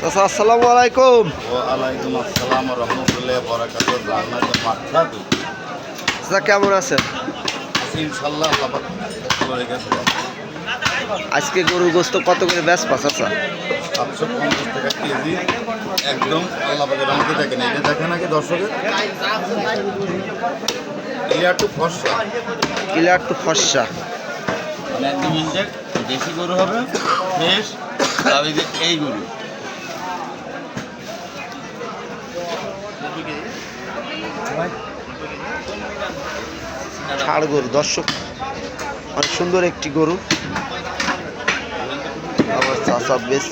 চাচা আসসালামু আলাইকুম। ওয়ালাইকুম আসসালাম ওয়া রাহমাতুল্লাহি ওয়া বারাকাতুহু। জান্নাতুল মাকসাদু। চাচা কেমন আছেন? ইনশাআল্লাহ আল্লাহ পাক ভালো রেখেছে। আজকে গরুর গোস্ত কত করে বেচবা চাচা? 750 টাকা কেজি একদম আল্লাহ পাকের রহমতে। দেখেন এটা দেখেন আগে দর্শকের ক্লিয়ার টু ফর্সা, ক্লিয়ার টু ফর্সা, মানে একদম ইনটেক দেশি গরু হবে, ফ্রেশ। তবে যে এই গরু ষাড় গরু। দর্শক অনেক সুন্দর একটি গরু আমার চাচা বেশ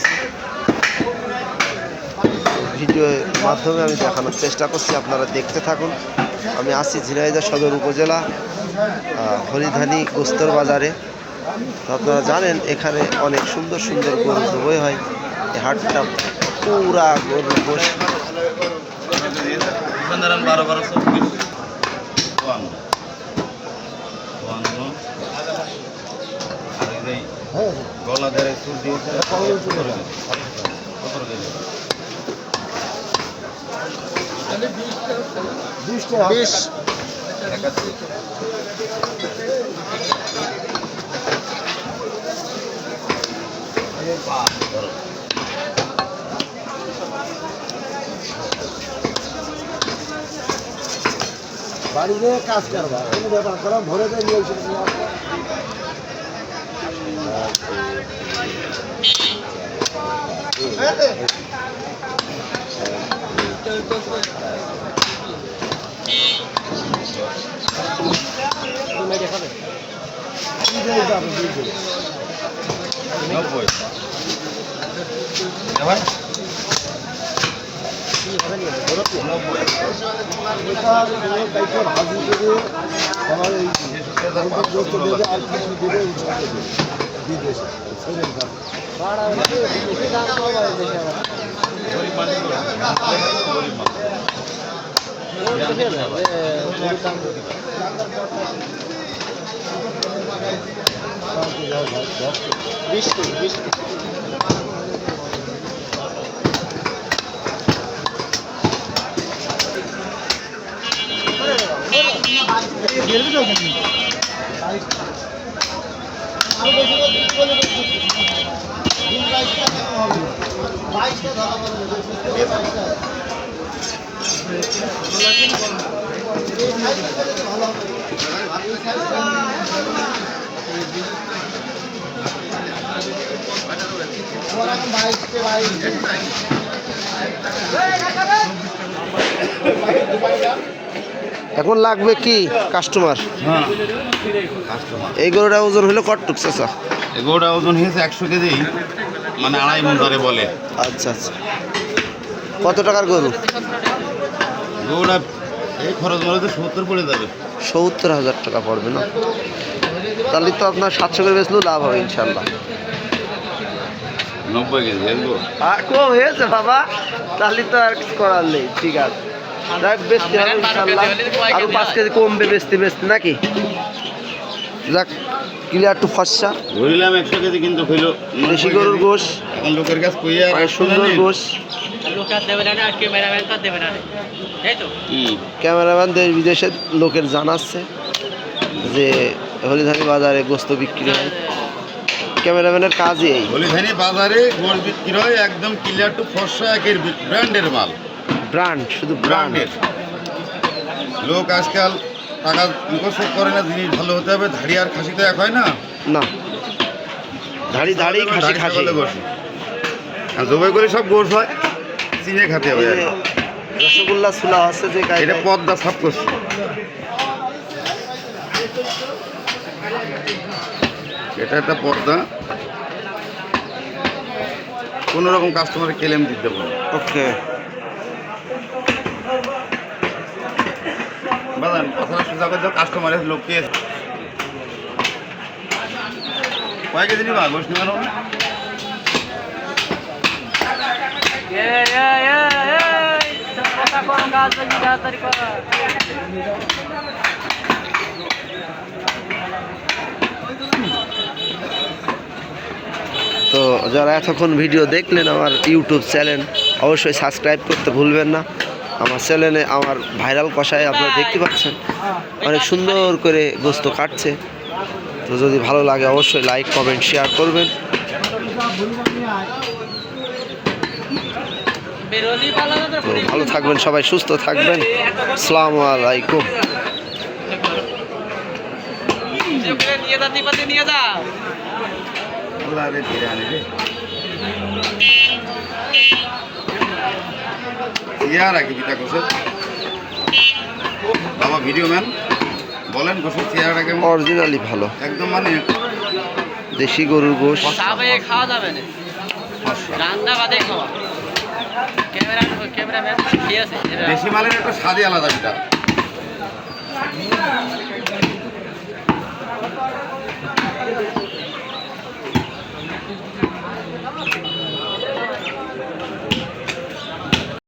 ভিডিওর মাধ্যমে আমি দেখানোর চেষ্টা করছি, আপনারা দেখতে থাকুন। আমি আছি ঝিনাইদহ সদর উপজেলা হরিধানী গোস্তর বাজারে। তো আপনারা জানেন এখানে অনেক সুন্দর সুন্দর গরু জবাই হয়। এই হাটটা পুরা গরু গোশ। 12 গলা ধরে সুর দিয়েছে। বাড়িতে কাজ করবা কোনো ব্যাপার করো, ভরে দিয়ে নিয়ে এসে ভাজি করে আমার এই গোস্ত দেবে আর কিছু দেবে বিদেশে এখন লাগবে কি কাস্টমার? হ্যাঁ কাস্টমার। এই গরুটা ওজন হলো কতটুক চাচা? এই গরুটা ওজন হয়েছে 100 কেজি, মানে 2.5 মণ ধরে বলে। আচ্ছা আচ্ছা, কত টাকার গরু? গরুটা এই খরচ মরতে 70 পড়ে যাবে। 70,000 টাকা পড়বে না? তাহলে তো আপনার 700 করে বেচলেও লাভ হবে ইনশাল্লাহ। 90 কেজি এলবো কম হয়েছে বাবা, তাহলে তো আর কিছু করার নেই। ঠিক আছে, যাক বেচতে হবে ইনশাল্লাহ। আরো 5 কেজি কমবে বেচতে বেচতে নাকি? যাক, ক্লিয়ার টু ফর্সা ধরিলাম 100 কেজি, কিন্তু হইলো দেশি গরুর গোশ। এখন লোকের কাছে কইয়া অনেক সুন্দর গোশ। ক্যামেরাম্যান দেশ বিদেশের লোকের জানাচ্ছে যে হলিধানি বাজারে গোস্ত বিক্রি হয়। ক্যামেরাম্যানের কাজই এই। হলিধানি বাজারে গোশ বিক্রি হয় একদম ক্লিয়ার টু ফর্সা, একের ব্র্যান্ডের মাল। ব্র্যান্ড, শুধু ব্র্যান্ডের। লোক আজকাল টাকা মুখস্থ করে না, জিনিস ভালো হতে হবে। ধাড়ি আর খাসি তো এক হয় না। না, ধাড়ি ধাড়ি খাসি খাসি। আর জবাই করে সব গোশ হয়, চিনে খাতে হবে। রসগোল্লা চুলা আছে যে এটা পদ্মা সাফ করছে। এটা একটা পর্দা, কোনো রকম কাস্টমারের ক্লেম দিতে পারে। ওকে, বাজান কথাটা সোজা করে দাও, কাস্টমারের লোককে কয় কেজি নিবা গোশ নিবা না? তো যারা এতক্ষণ ভিডিও দেখলেন আমার ইউটিউব চ্যানেল অবশ্যই সাবস্ক্রাইব করতে ভুলবেন না। আমার চ্যানেলে আমার ভাইরাল কষায় আপনারা দেখতে পাচ্ছেন অনেক সুন্দর করে গোস্ত কাটছে। তো যদি ভালো লাগে অবশ্যই লাইক কমেন্ট শেয়ার করবেন। তো ভালো থাকবেন সবাই, সুস্থ থাকবেন। আসসালামু আলাইকুম। আল্লাহ রে ধীরে আনি রে চেয়ারা কি পিতা কোসে বাবা ভিডিও ম্যান বলেন কোসে চেয়ারা কেমন অরিজিনালি ভালো, একদম মানে দেশি গরুর গোশ। খাওয়া যাবে না, রান্না বাদে খাওয়া। ক্যামেরাম্যান ঠিক আছে, দেশি মালের একটা স্বাদই আলাদা পিতা।